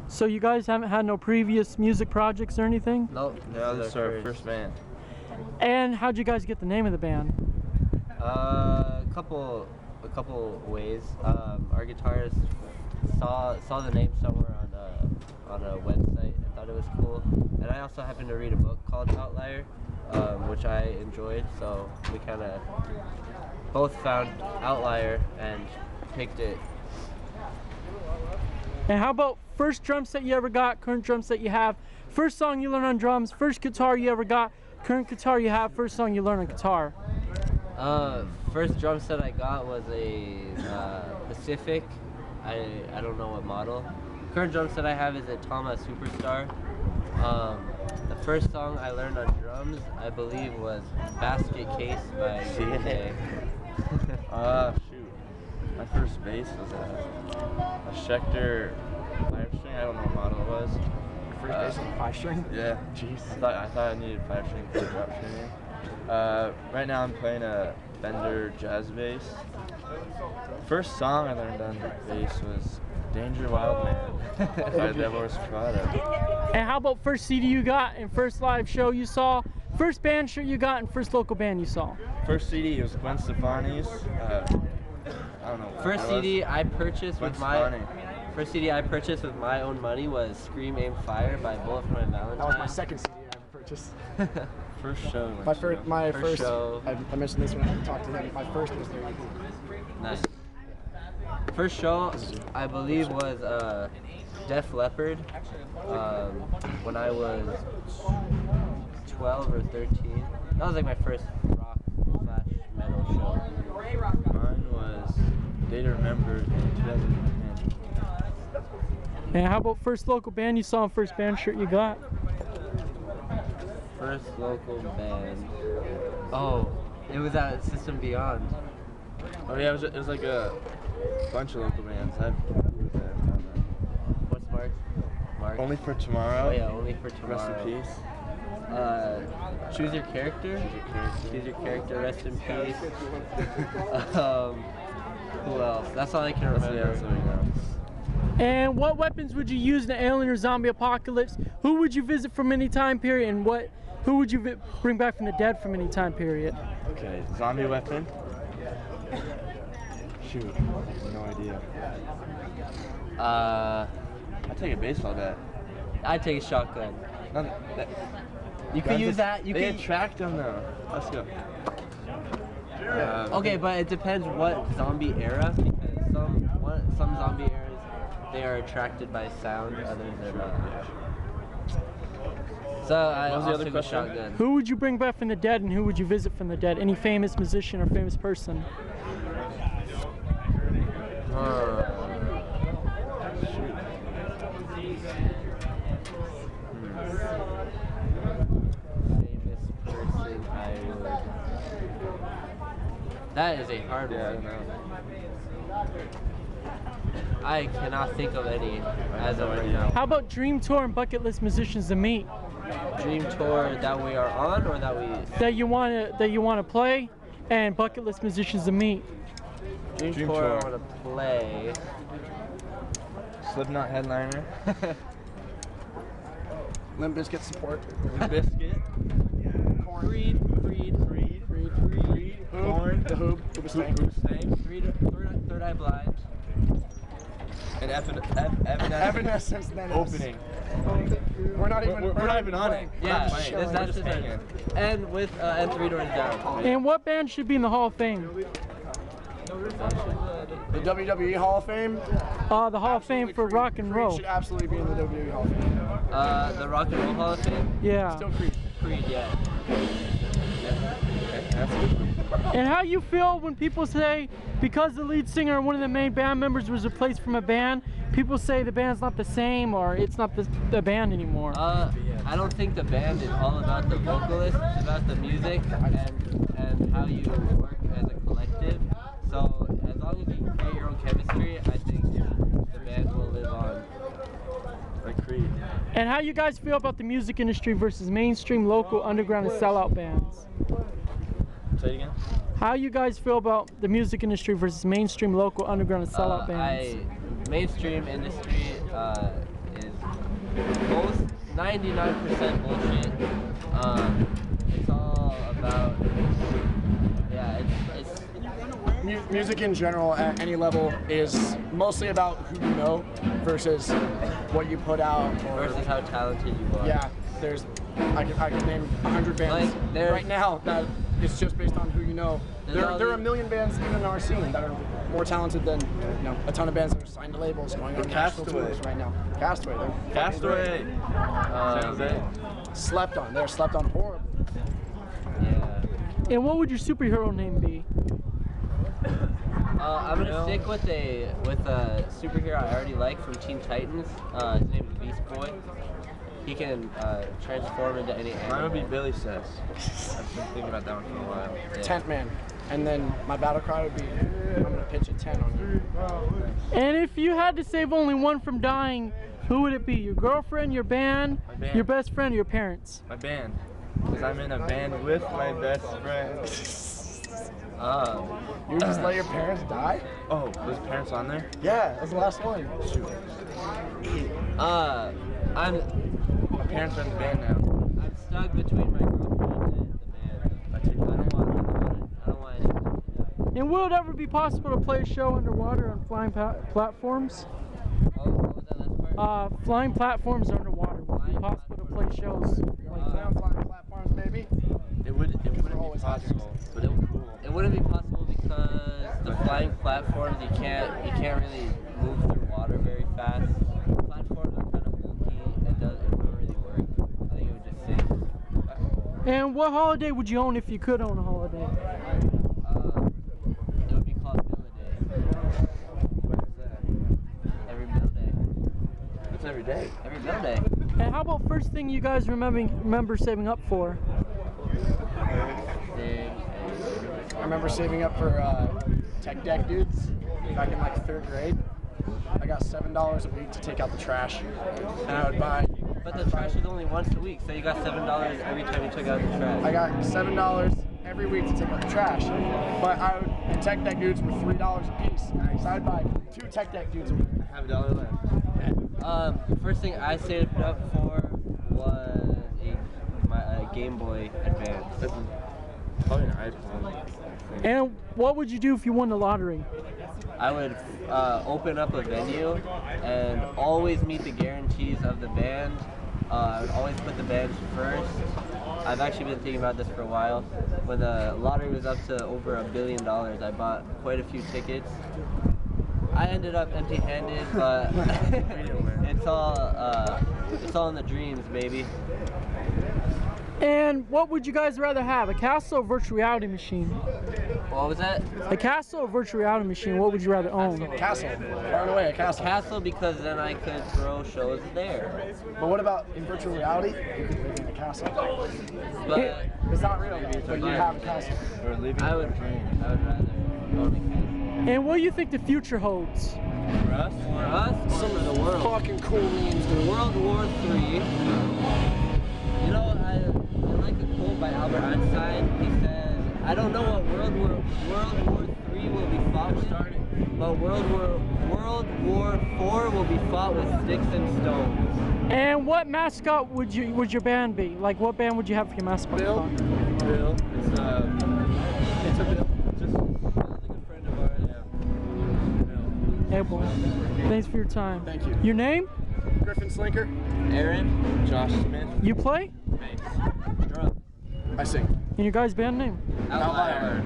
So you guys haven't had no previous music projects or anything? Nope. No, this is our first band. And how'd you guys get the name of the band? A couple ways. Our guitarist saw the name somewhere on a website and thought it was cool. And I also happened to read a book called Outlier, which I enjoyed. So we kind of both found Outlier and picked it. And how about first drum set you ever got, current drum set you have, first song you learned on drums, first guitar you ever got, current guitar you have, first song you learned on guitar? First drum set I got was a Pacific. I don't know what model. Current drum set I have is a Tama Superstar. The first song I learned on drums, I believe, was Basket Case by CNA. Shoot. My first bass was a Schecter 5-string. I don't know what model it was. First bass was a 5-string? Yeah. Jeez. I thought I needed 5-string for drop tuning. Right now I'm playing a Fender jazz bass. First song I learned on bass was Danger Wild Man by Devil's Product. And how about first CD you got and first live show you saw, first band shirt you got and first local band you saw? First CD was Gwen Stefani's. I don't know. First CD I purchased with my own money was Scream Aim Fire by Bullet for My Valentine. That was my second CD I ever purchased. First show. My first show. I mentioned this when I talked to him. My first was there. Nice. First show I believe was Def Leppard when I was 12 or 13. That was like my first rock / metal show. Mine was Day to Remember in 2010. And how about first local band you saw and first band shirt you got? First local band. Oh, it was at System Beyond. Oh yeah, it was like a bunch of local bands. What's Mark? Only for Tomorrow. Oh yeah, Only for Tomorrow. Rest in peace. Choose Your Character. Choose Your Character. Rest in peace. Who else? That's all I can remember. That's what we know. And what weapons would you use in an alien or zombie apocalypse? Who would you visit from any time period? And who would you bring back from the dead from any time period? Okay, zombie weapon. Shoot, no idea. I'd take a baseball bat. I'd take a shotgun. You could use that. They attract them though. Let's go. Okay, but it depends what zombie era, because some zombie eras they are attracted by sound, others they're not. So I'll take a shotgun. Who would you bring back from the dead and who would you visit from the dead? Any famous musician or famous person? Famous person I would. That is a hard one. I don't know. I cannot think of any as of right now. How about dream tour and bucket list musicians to meet? Dream tour that we are on, or that you want to play, and bucket list musicians to meet. Dream tour I want to play. Slipknot headliner. Limp Bizkit support. Limp Bizkit. Creed. Korn. The Hoop. Third Eye Blind. And Evanescence. Opening. We're not even on it. Yeah, that's just hanging. And with and Three Doors Down. And what band should be in the Hall of Fame? The WWE Hall of Fame. The Hall of Fame for rock and roll. Creed should absolutely be in the WWE Hall of Fame. The Rock and Roll Hall of Fame. Yeah. Still Creed. Creed, yeah. That's good. And how you feel when people say, because the lead singer or one of the main band members was replaced from a band, people say the band's not the same or it's not the band anymore? I don't think the band is all about the vocalist, it's about the music and how you work as a collective. So as long as you create your own chemistry, I think the band will live on. Like Creed. And how you guys feel about the music industry versus mainstream, local, underground, and sellout bands? Say it again. How you guys feel about the music industry versus mainstream, local, underground, and sellout bands? Mainstream industry is most 99% bullshit. It's all about, yeah, it's Music in general at any level is mostly about who you know versus what you put out. versus how talented you are. Yeah, I could name 100 bands Like, right now that it's just based on who you know. There all are a these- million bands even in our scene that are more talented than a ton of bands that are signed to labels going on national Castaway. tours right now. Castaway, they're Castaway. San Jose. slept on. They're slept on horribly. Yeah. And what would your superhero name be? I'm gonna stick with a superhero I already like from Teen Titans. His name is Beast Boy. He can transform into any animal. Mine would be Billy Says. I've been thinking about that one for a while. Yeah. Tent Man. And then my battle cry would be, I'm gonna pitch a 10 on you. And if you had to save only one from dying, who would it be? Your girlfriend, your band, My band. your best friend, or your parents? My band. Because I'm in a band with my best friend. You just let your parents die? Oh, was parents on there? Yeah, that was the last one. I'm My parents are in the band now. I'm stuck between my girlfriend and the band. I don't want anything to die. And will it ever be possible to play a show underwater on flying platforms? What was that last part? Flying platforms underwater. Will it be possible to play shows? Play on flying platforms, baby. It wouldn't be possible, but it would cool. It wouldn't be possible because the flying platforms you can't really move through water very fast. Platforms are kind of bulky. It wouldn't really work. I think it would just sink. And what holiday would you own if you could own a holiday? It would be called Mill Day. What is that? Every Mill Day. It's every day. Every Mill Day. And how about first thing you guys remember saving up for? I remember saving up for tech deck dudes back in like 3rd grade. I got $7 a week to take out the trash, and I would buy. But the trash is only once a week, so you got $7 every time you took out the trash. I got $7 every week to take out the trash, but the tech deck dudes were $3 a piece, so I'd buy 2 tech deck dudes a week. I have $1 left. First thing I saved up for was my Game Boy Advance. That's probably an iPhone. And what would you do if you won the lottery? I would open up a venue and always meet the guarantees of the band. I would always put the bands first. I've actually been thinking about this for a while. When the lottery was up to over $1 billion, I bought quite a few tickets. I ended up empty-handed, but it's all in the dreams, baby. And what would you guys rather have, a castle or virtual reality machine? What was that? A castle or virtual reality machine, what would you rather own? Castle, far and away a castle. Castle, because then I could throw shows there. But what about in virtual reality? You could live in a castle. But It's not real, but you have a castle. We're living I would rather own a castle. And what do you think the future holds? For us, or for the world? Fucking cool memes, For dude. World War III, you know, I like a quote by Albert Einstein. He says, I don't know what World War III will be fought with, but World War IV will be fought with sticks and stones. And what mascot would your band be? Like, what band would you have for your mascot? Bill? Bill. It's a Bill. Just Bill's a good friend of ours. Hey, boy. Thanks for your time. Thank you. Your name? Griffin Slinker. Aaron, Josh Smith. You play? drums, I sing. And your guys' band name? Outlier.